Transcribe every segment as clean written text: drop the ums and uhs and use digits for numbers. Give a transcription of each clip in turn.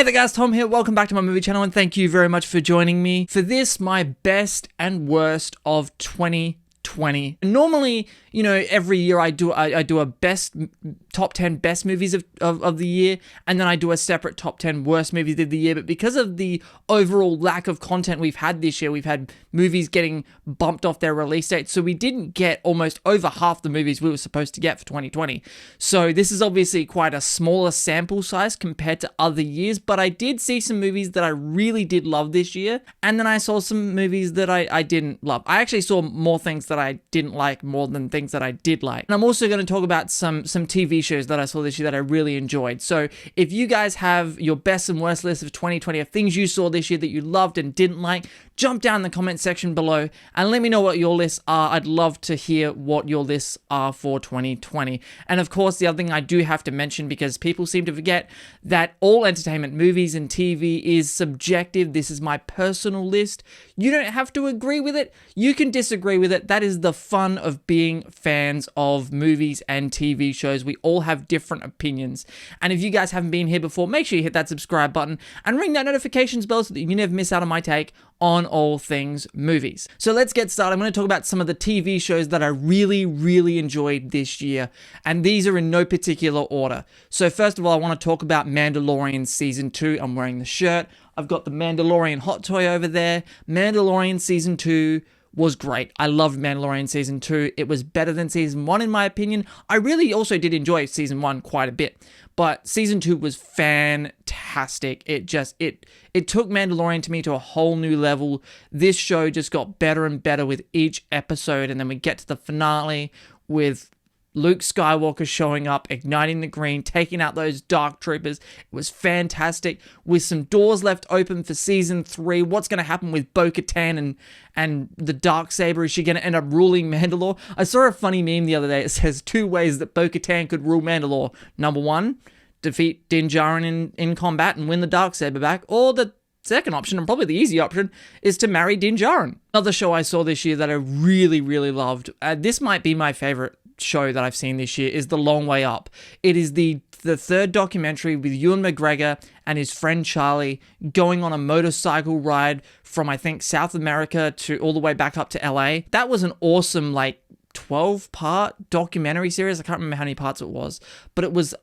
Hey there guys, Tom here. Welcome back to my movie channel and thank you very much for joining me for this, my best and worst of 2020. Normally, every year I do a top 10 best movies of the year, and then I do a separate top 10 worst movies of the year. But because of the overall lack of content we've had this year, we've had movies getting bumped off their release date, so we didn't get almost over half the movies we were supposed to get for 2020. So this is obviously quite a smaller sample size compared to other years, but I did see some movies that I really did love this year, and then I saw some movies that I didn't love. I actually saw more things that I didn't like more than things that I did like. And I'm also going to talk about some TV shows that I saw this year that I really enjoyed. So if you guys have your best and worst list of 2020 of things you saw this year that you loved and didn't like, jump down in the comment section below and let me know what your lists are. I'd love to hear what your lists are for 2020. And of course, the other thing I do have to mention, because people seem to forget, that all entertainment, movies and TV is subjective. This is my personal list. You don't have to agree with it. You can disagree with it. That is the fun of being fans of movies and TV shows. We all have different opinions. And if you guys haven't been here before, make sure you hit that subscribe button and ring that notifications bell so that you never miss out on my take on all things movies. So let's get started. I'm going to talk about some of the TV shows that I really enjoyed this year, and these are in no particular order. So first of all, I want to talk about Mandalorian Season 2. I'm wearing the shirt. I've got the Mandalorian hot toy over there. Mandalorian Season 2 was great. I loved Mandalorian Season 2. It was better than Season 1 in my opinion. I really also did enjoy Season 1 quite a bit, but Season 2 was fantastic. It took Mandalorian to me to a whole new level. This show just got better and better with each episode, and then we get to the finale with Luke Skywalker showing up, igniting the green, taking out those dark troopers. It was fantastic, with some doors left open for Season 3. What's going to happen with Bo-Katan and the Darksaber? Is she going to end up ruling Mandalore? I saw a funny meme the other day. It says 2 ways that Bo-Katan could rule Mandalore. Number 1, defeat Din Djarin in combat and win the Darksaber back. Or the second option, and probably the easy option, is to marry Din Djarin. Another show I saw this year that I really loved, this might be my favorite show that I've seen this year, is The Long Way Up. It is the third documentary with Ewan McGregor and his friend Charlie going on a motorcycle ride from, I think, South America to all the way back up to LA. That was an awesome, 12-part documentary series. I can't remember how many parts it was, but it was,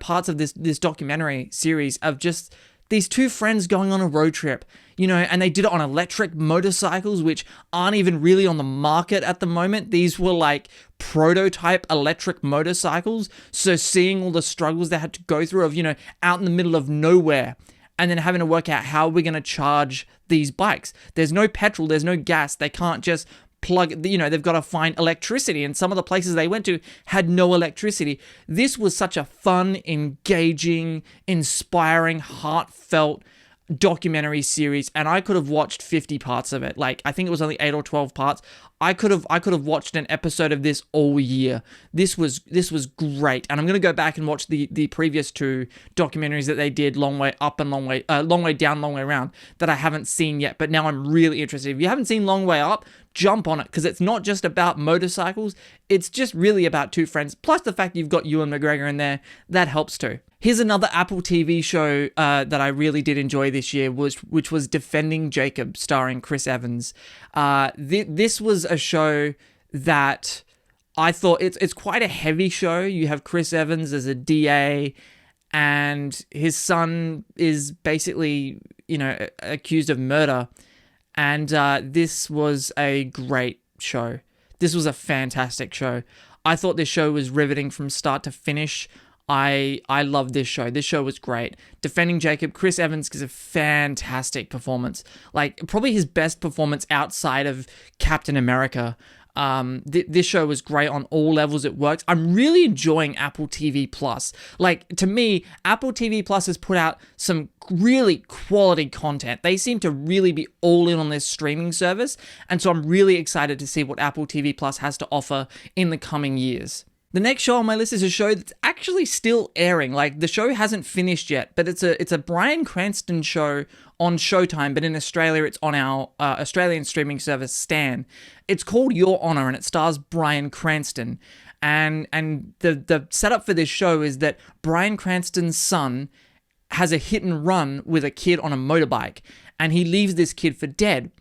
parts of this documentary series of just these 2 friends going on a road trip, and they did it on electric motorcycles, which aren't even really on the market at the moment. These were prototype electric motorcycles. So seeing all the struggles they had to go through of, out in the middle of nowhere, and then having to work out how we're going to charge these bikes. There's no petrol, there's no gas. They can't just plug, they've got to find electricity, and some of the places they went to had no electricity. This was such a fun, engaging, inspiring, heartfelt documentary series, and I could have watched 50 parts of it. I think it was only 8 or 12 parts. I could have watched an episode of this all year. This was great, and I'm gonna go back and watch the previous 2 documentaries that they did, Long Way Up and Long Way Down, Long Way Around, that I haven't seen yet. But now I'm really interested. If you haven't seen Long Way Up, jump on it, because it's not just about motorcycles. It's just really about 2 friends. Plus the fact you've got Ewan McGregor in there, that helps too. Here's another Apple TV show that I really did enjoy this year, which was Defending Jacob, starring Chris Evans. This was a show that I thought, it's quite a heavy show. You have Chris Evans as a DA, and his son is basically, accused of murder. And this was a great show. This was a fantastic show. I thought this show was riveting from start to finish. I love this show. This show was great. Defending Jacob, Chris Evans gives a fantastic performance. Probably his best performance outside of Captain America. This show was great on all levels. It works. I'm really enjoying Apple TV Plus. To me, Apple TV Plus has put out some really quality content. They seem to really be all in on this streaming service, and so I'm really excited to see what Apple TV Plus has to offer in the coming years. The next show on my list is a show that's actually still airing. The show hasn't finished yet, but it's a Bryan Cranston show on Showtime, but in Australia it's on our Australian streaming service Stan. It's called Your Honor, and it stars Bryan Cranston. And the setup for this show is that Bryan Cranston's son has a hit and run with a kid on a motorbike, and he leaves this kid for dead.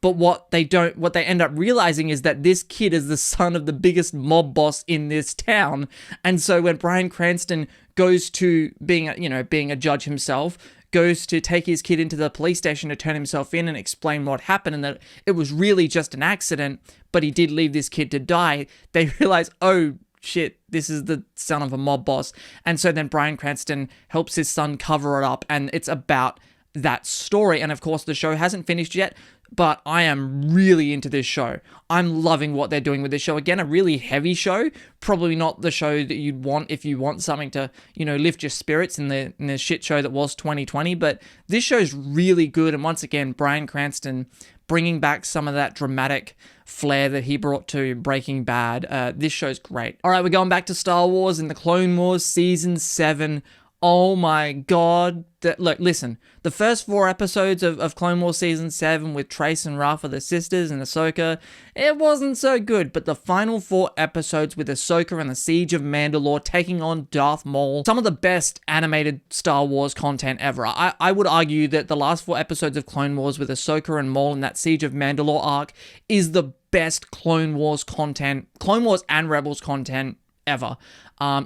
But what they end up realizing is that this kid is the son of the biggest mob boss in this town. And so when Bryan Cranston goes to being a judge himself, goes to take his kid into the police station to turn himself in and explain what happened and that it was really just an accident, but he did leave this kid to die, they realize, oh shit, this is the son of a mob boss. And so then Bryan Cranston helps his son cover it up, and it's about that story. And of course, the show hasn't finished yet, but I am really into this show. I'm loving what they're doing with this show. Again, a really heavy show. Probably not the show that you'd want if you want something to, lift your spirits in the shit show that was 2020. But this show's really good. And once again, Bryan Cranston bringing back some of that dramatic flair that he brought to Breaking Bad. This show's great. All right, we're going back to Star Wars and the Clone Wars Season 7. Oh my god. Look, listen. The first 4 episodes of Clone Wars Season 7 with Trace and Rafa, the sisters, and Ahsoka, it wasn't so good. But the final 4 episodes with Ahsoka and the Siege of Mandalore taking on Darth Maul, some of the best animated Star Wars content ever. I would argue that the last 4 episodes of Clone Wars with Ahsoka and Maul and that Siege of Mandalore arc is the best Clone Wars content, Clone Wars and Rebels content ever.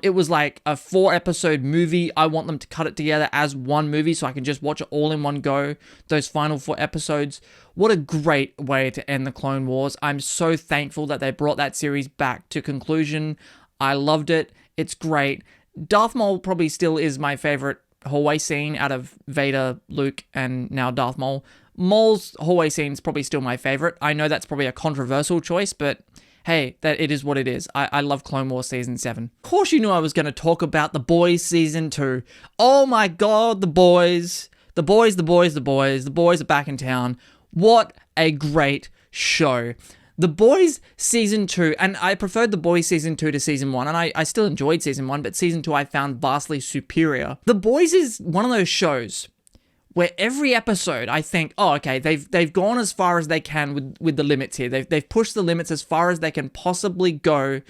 It was like a 4-episode movie. I want them to cut it together as one movie so I can just watch it all in one go, those final 4 episodes. What a great way to end the Clone Wars. I'm so thankful that they brought that series back to conclusion. I loved it. It's great. Darth Maul probably still is my favorite hallway scene out of Vader, Luke, and now Darth Maul. Maul's hallway scene is probably still my favorite. I know that's probably a controversial choice, but hey, that it is what it is. I love Clone Wars Season 7. Of course you knew I was going to talk about The Boys Season 2. Oh my god, The Boys. The Boys are back in town. What a great show. The Boys Season 2, and I preferred The Boys Season 2 to Season 1, and I still enjoyed Season 1, but Season 2 I found vastly superior. The Boys is one of those shows where every episode I think, oh, okay, they've gone as far as they can with the limits here. They've pushed the limits as far as they can possibly go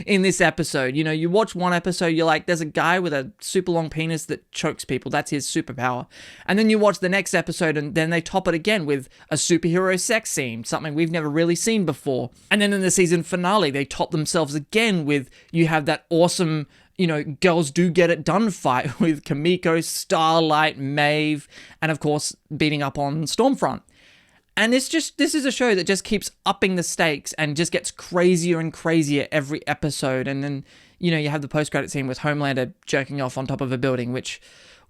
in this episode. You watch one episode, you're like, there's a guy with a super long penis that chokes people. That's his superpower. And then you watch the next episode and then they top it again with a superhero sex scene, something we've never really seen before. And then in the season finale, they top themselves again with, you have that awesome, girls do get it done fight with Kamiko, Starlight, Maeve, and of course, beating up on Stormfront. And this is a show that just keeps upping the stakes and just gets crazier and crazier every episode. And then, you have the post-credit scene with Homelander jerking off on top of a building, which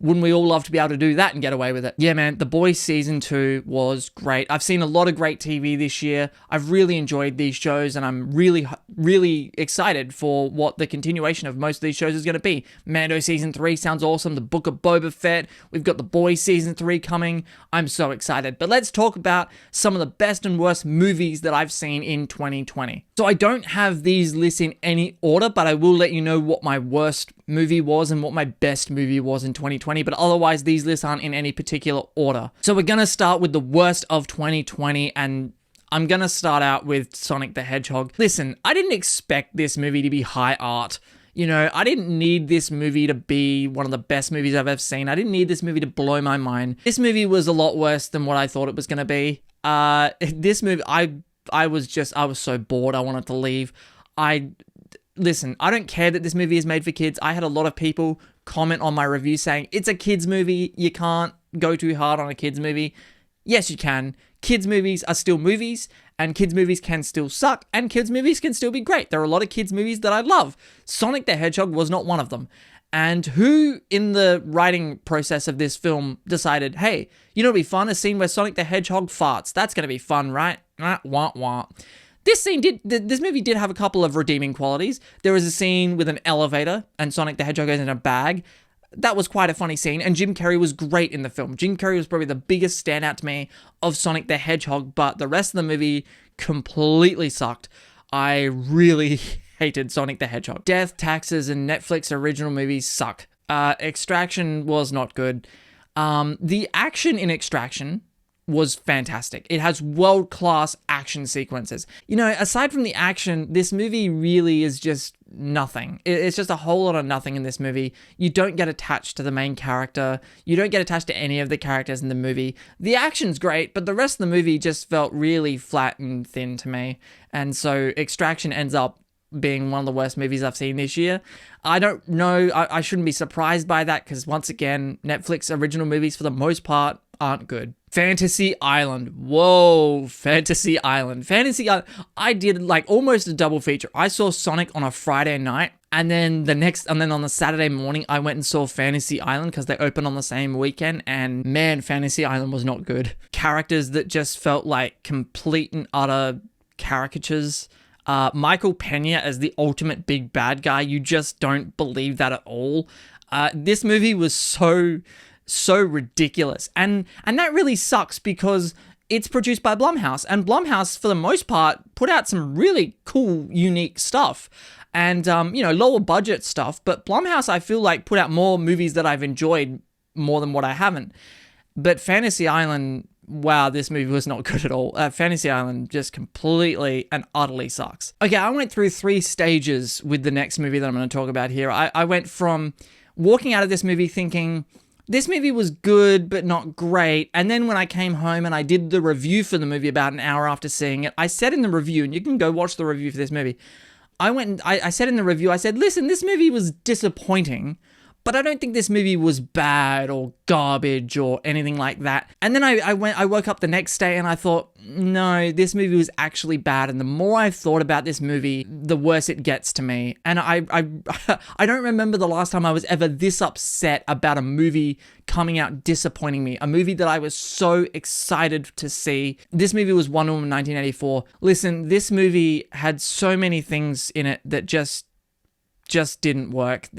wouldn't we all love to be able to do that and get away with it? Yeah, man, The Boys Season 2 was great. I've seen a lot of great TV this year. I've really enjoyed these shows, and I'm really, really excited for what the continuation of most of these shows is going to be. Mando Season 3 sounds awesome. The Book of Boba Fett. We've got The Boys Season 3 coming. I'm so excited. But let's talk about some of the best and worst movies that I've seen in 2020. So I don't have these lists in any order, but I will let you know what my worst movie was and what my best movie was in 2020, but otherwise these lists aren't in any particular order. So we're going to start with the worst of 2020, and I'm going to start out with Sonic the Hedgehog. Listen, I didn't expect this movie to be high art. I didn't need this movie to be one of the best movies I've ever seen. I didn't need this movie to blow my mind. This movie was a lot worse than what I thought it was going to be. This movie, I was so bored. I wanted to leave. Listen, I don't care that this movie is made for kids. I had a lot of people comment on my review saying, it's a kids movie. You can't go too hard on a kids movie. Yes, you can. Kids movies are still movies, and kids movies can still suck, and kids movies can still be great. There are a lot of kids movies that I love. Sonic the Hedgehog was not one of them. And who in the writing process of this film decided, hey, it'd be fun, a scene where Sonic the Hedgehog farts. That's going to be fun, right? Wah, wah. This movie did have a couple of redeeming qualities. There was a scene with an elevator and Sonic the Hedgehog is in a bag. That was quite a funny scene, and Jim Carrey was great in the film. Jim Carrey was probably the biggest standout to me of Sonic the Hedgehog, but the rest of the movie completely sucked. I really hated Sonic the Hedgehog. Death, taxes, and Netflix original movies suck. Extraction was not good. The action in Extraction was fantastic. It has world-class action sequences. You know, aside from the action, this movie really is just nothing. It's just a whole lot of nothing in this movie. You don't get attached to the main character. You don't get attached to any of the characters in the movie. The action's great, but the rest of the movie just felt really flat and thin to me. And so Extraction ends up being one of the worst movies I've seen this year. I don't know. I shouldn't be surprised by that because, once again, Netflix original movies, for the most part, aren't good. Fantasy Island. Whoa, Fantasy Island. Fantasy Island. I did like almost a double feature. I saw Sonic on a Friday night, and then on the Saturday morning, I went and saw Fantasy Island because they opened on the same weekend, and man, Fantasy Island was not good. Characters that just felt like complete and utter caricatures. Michael Pena as the ultimate big bad guy. You just don't believe that at all. This movie was so ridiculous. And that really sucks because it's produced by Blumhouse. And Blumhouse, for the most part, put out some really cool, unique stuff. And, lower budget stuff. But Blumhouse, I feel like, put out more movies that I've enjoyed more than what I haven't. But Fantasy Island, wow, this movie was not good at all. Fantasy Island just completely and utterly sucks. Okay, I went through 3 stages with the next movie that I'm going to talk about here. I went from walking out of this movie thinking, this movie was good, but not great. And then when I came home and I did the review for the movie about an hour after seeing it, I said in the review, and you can go watch the review for this movie, I said in the review, I said, listen, this movie was disappointing, but I don't think this movie was bad or garbage or anything like that. And then I woke up the next day and I thought, no, this movie was actually bad. And the more I've thought about this movie, the worse it gets to me. And I don't remember the last time I was ever this upset about a movie coming out disappointing me. A movie that I was so excited to see. This movie was Wonder Woman 1984. Listen, this movie had so many things in it that just didn't work.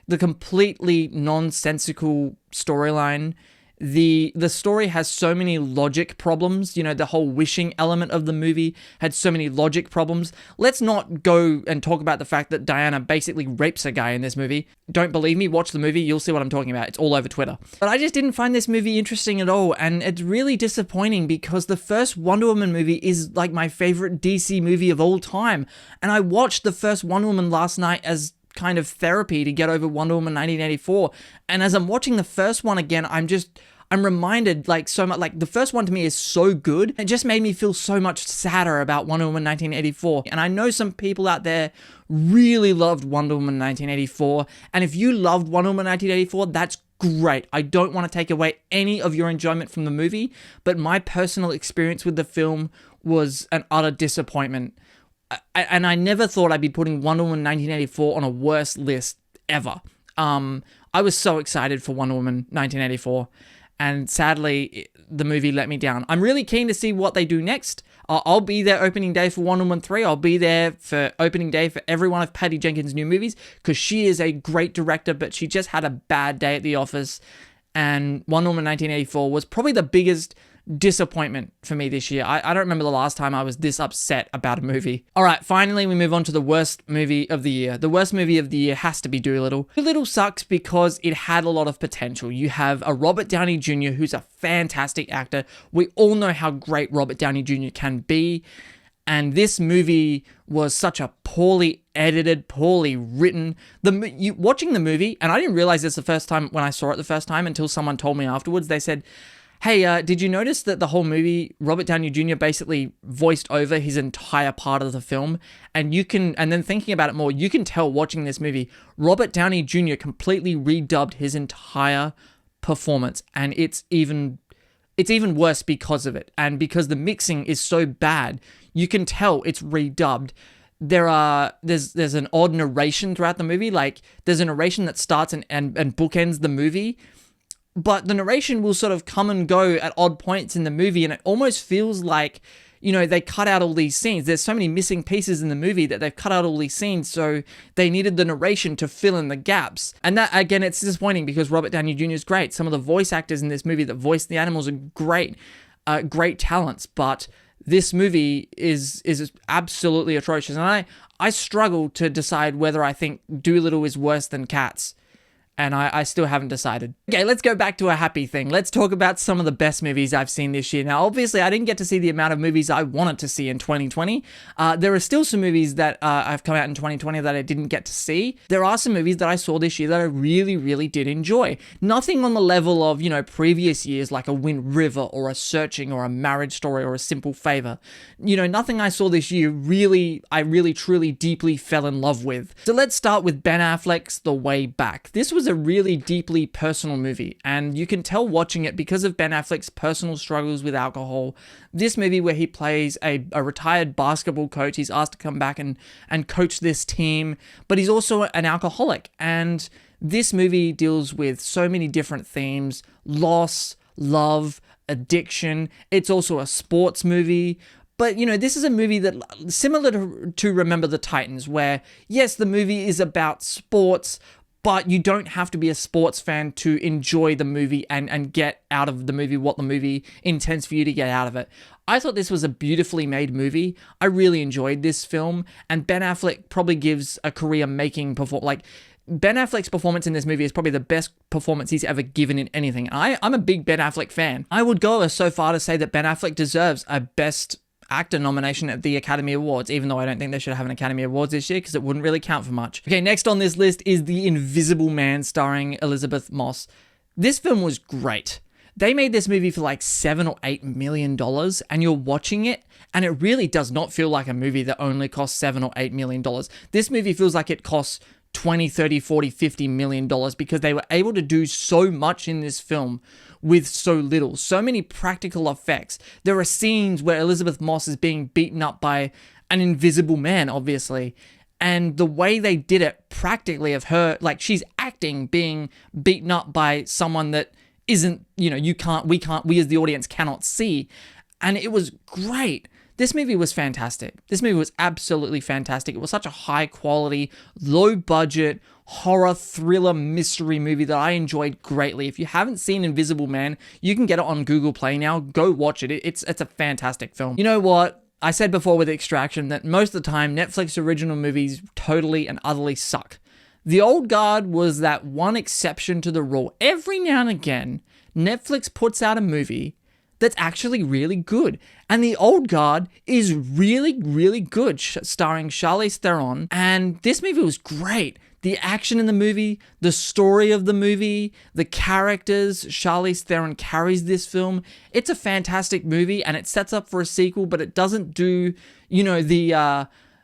The completely nonsensical storyline. The story has so many logic problems. You know, the whole wishing element of the movie had so many logic problems. Let's not go and talk about the fact that Diana basically rapes a guy in this movie. Don't believe me? Watch the movie. You'll see what I'm talking about. It's all over Twitter. But I just didn't find this movie interesting at all. And it's really disappointing because the first Wonder Woman movie is like my favorite DC movie of all time. And I watched the first Wonder Woman last night as kind of therapy to get over Wonder Woman 1984. And as I'm watching the first one again, I'm reminded like so much, like the first one to me is so good. It just made me feel so much sadder about Wonder Woman 1984. And I know some people out there really loved Wonder Woman 1984. And if you loved Wonder Woman 1984, that's great. I don't want to take away any of your enjoyment from the movie, but my personal experience with the film was an utter disappointment. And I never thought I'd be putting Wonder Woman 1984 on a worst list ever. I was so excited for Wonder Woman 1984, and sadly, the movie let me down. I'm really keen to see what they do next. I'll be there opening day for Wonder Woman 3. I'll be there for opening day for every one of Patty Jenkins' new movies, because she is a great director, but she just had a bad day at the office, and Wonder Woman 1984 was probably the biggest disappointment for me this year. I don't remember the last time I was this upset about a movie. All right, finally, we move on to the worst movie of the year. The worst movie of the year has to be Dolittle. Dolittle sucks because it had a lot of potential. You have a Robert Downey Jr. who's a fantastic actor. We all know how great Robert Downey Jr. can be. And this movie was such a poorly edited, poorly written. Watching the movie, and I didn't realize this the first time when I saw it the first time until someone told me afterwards. They said, hey, did you notice that the whole movie, Robert Downey Jr. basically voiced over his entire part of the film? And then thinking about it more, you can tell watching this movie, Robert Downey Jr. completely redubbed his entire performance. And it's even worse because of it. And because the mixing is so bad, you can tell it's redubbed. There's an odd narration throughout the movie. Like, there's a narration that starts and bookends the movie. But the narration will sort of come and go at odd points in the movie, and it almost feels like, they cut out all these scenes. There's so many missing pieces in the movie that they've cut out all these scenes, so they needed the narration to fill in the gaps. And that, again, it's disappointing because Robert Downey Jr. is great. Some of the voice actors in this movie that voice the animals are great, great talents, but this movie is absolutely atrocious. And I struggle to decide whether I think Dolittle is worse than Cats. and I still haven't decided. Okay, let's go back to a happy thing. Let's talk about some of the best movies I've seen this year. Now, obviously, I didn't get to see the amount of movies I wanted to see in 2020. There are still some movies that have come out in 2020 that I didn't get to see. There are some movies that I saw this year that I really, really did enjoy. Nothing on the level of, previous years like a Wind River or a Searching or a Marriage Story or a Simple Favor. Nothing I saw this year I really, truly, deeply fell in love with. So let's start with Ben Affleck's The Way Back. This was a really deeply personal movie, and you can tell watching it because of Ben Affleck's personal struggles with alcohol. This movie where he plays a retired basketball coach, he's asked to come back and coach this team, but he's also an alcoholic. And this movie deals with so many different themes: loss, love, addiction. It's also a sports movie. But, this is a movie that, similar to Remember the Titans, where, yes, the movie is about sports, but you don't have to be a sports fan to enjoy the movie and get out of the movie what the movie intends for you to get out of it. I thought this was a beautifully made movie. I really enjoyed this film, and Ben Affleck probably gives a career-making performance. Ben Affleck's performance in this movie is probably the best performance he's ever given in anything. I'm a big Ben Affleck fan. I would go so far to say that Ben Affleck deserves a Best Actor nomination at the Academy Awards, even though I don't think they should have an Academy Awards this year because it wouldn't really count for much. Okay, next on this list is The Invisible Man starring Elizabeth Moss. This film was great. They made this movie for like $7 or $8 million, and you're watching it, and it really does not feel like a movie that only costs $7 or $8 million. This movie feels like it costs 20, 30, 40, 50 million dollars because they were able to do so much in this film with so little. So many practical effects. There are scenes where Elizabeth Moss is being beaten up by an invisible man, obviously. And the way they did it practically of her, like she's acting being beaten up by someone that isn't, we as the audience cannot see. And it was great. This movie was fantastic. This movie was absolutely fantastic. It was such a high quality, low budget, horror, thriller, mystery movie that I enjoyed greatly. If you haven't seen Invisible Man, you can get it on Google Play now. Go watch it. It's a fantastic film. You know what? I said before with Extraction that most of the time, Netflix original movies totally and utterly suck. The Old Guard was that one exception to the rule. Every now and again, Netflix puts out a movie that's actually really good. And The Old Guard is really, really good, starring Charlize Theron. And this movie was great. The action in the movie, the story of the movie, the characters, Charlize Theron carries this film. It's a fantastic movie, and it sets up for a sequel, but it doesn't do,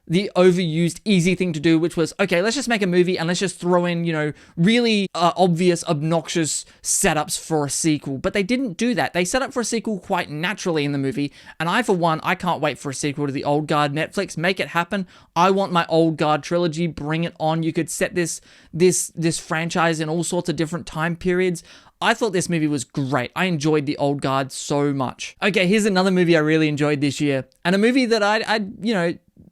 the overused easy thing to do, which was, okay, let's just make a movie and let's just throw in, really obvious, obnoxious setups for a sequel. But they didn't do that. They set up for a sequel quite naturally in the movie. And I, for one, I can't wait for a sequel to The Old Guard. Netflix, make it happen. I want my Old Guard trilogy. Bring it on. You could set this franchise in all sorts of different time periods. I thought this movie was great. I enjoyed The Old Guard so much. Okay, here's another movie I really enjoyed this year. And a movie that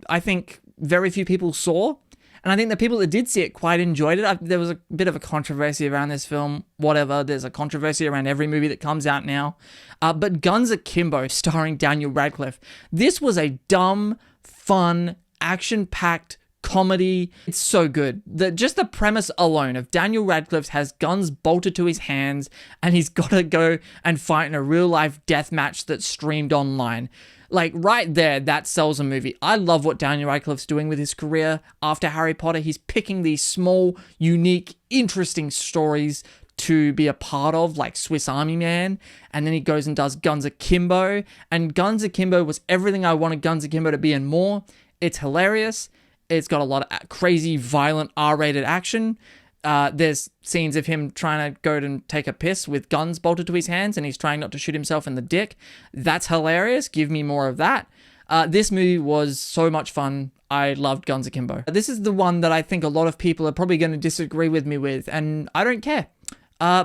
I think very few people saw. And I think the people that did see it quite enjoyed it. There was a bit of a controversy around this film. Whatever. There's a controversy around every movie that comes out now. But Guns Akimbo, starring Daniel Radcliffe. This was a dumb, fun, action-packed comedy. It's so good. Just the premise alone of Daniel Radcliffe has guns bolted to his hands and he's got to go and fight in a real-life death match that's streamed online. Like, right there, that sells a movie. I love what Daniel Radcliffe's doing with his career after Harry Potter. He's picking these small, unique, interesting stories to be a part of, like Swiss Army Man, and then he goes and does Guns Akimbo, and Guns Akimbo was everything I wanted Guns Akimbo to be and more. It's hilarious. It's got a lot of crazy, violent, R-rated action. There's scenes of him trying to go and take a piss with guns bolted to his hands, and he's trying not to shoot himself in the dick. That's hilarious. Give me more of that. This movie was so much fun. I loved Guns Akimbo. This is the one that I think a lot of people are probably going to disagree with me with, and I don't care.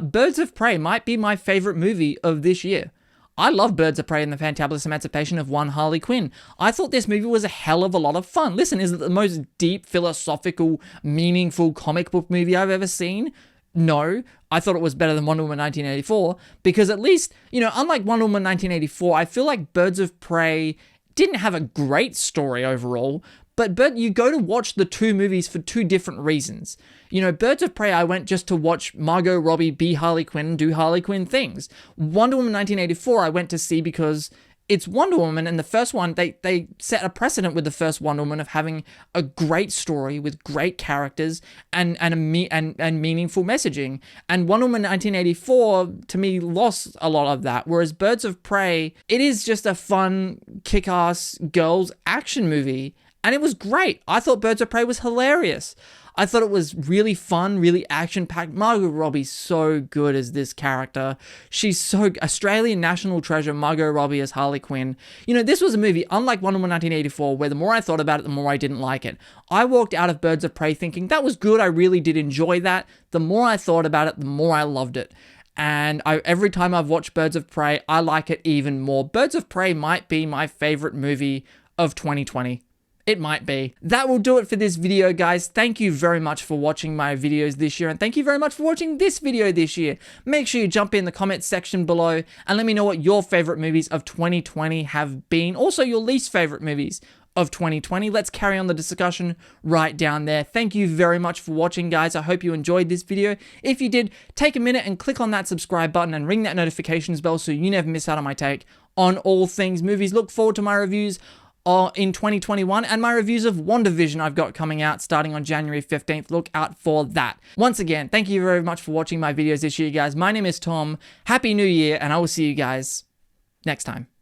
Birds of Prey might be my favorite movie of this year. I love Birds of Prey and the Fantabulous Emancipation of One Harley Quinn. I thought this movie was a hell of a lot of fun. Listen, is it the most deep, philosophical, meaningful comic book movie I've ever seen? No. I thought it was better than Wonder Woman 1984 because at least, unlike Wonder Woman 1984, I feel like Birds of Prey didn't have a great story overall, But you go to watch the two movies for two different reasons. You know, Birds of Prey, I went just to watch Margot Robbie be Harley Quinn and do Harley Quinn things. Wonder Woman 1984, I went to see because it's Wonder Woman, and the first one, they set a precedent with the first Wonder Woman of having a great story with great characters and meaningful messaging. And Wonder Woman 1984, to me, lost a lot of that. Whereas Birds of Prey, it is just a fun, kick-ass girls action movie. And it was great. I thought Birds of Prey was hilarious. I thought it was really fun, really action-packed. Margot Robbie's so good as this character. She's so Australian national treasure, Margot Robbie as Harley Quinn. You know, this was a movie, unlike Wonder Woman 1984, where the more I thought about it, the more I didn't like it. I walked out of Birds of Prey thinking, that was good, I really did enjoy that. The more I thought about it, the more I loved it. And every time I've watched Birds of Prey, I like it even more. Birds of Prey might be my favorite movie of 2020. It might be. That will do it for this video, guys. Thank you very much for watching my videos this year, and thank you very much for watching this video this year. Make sure you jump in the comments section below and let me know what your favorite movies of 2020 have been. Also, your least favorite movies of 2020. Let's carry on the discussion right down there. Thank you very much for watching, guys. I hope you enjoyed this video. If you did, take a minute and click on that subscribe button and ring that notifications bell so you never miss out on my take on all things movies. Look forward to my reviews in 2021 and my reviews of WandaVision I've got coming out starting on January 15th. Look out for that. Once again, thank you very much for watching my videos this year, guys. My name is Tom. Happy New Year, and I will see you guys next time.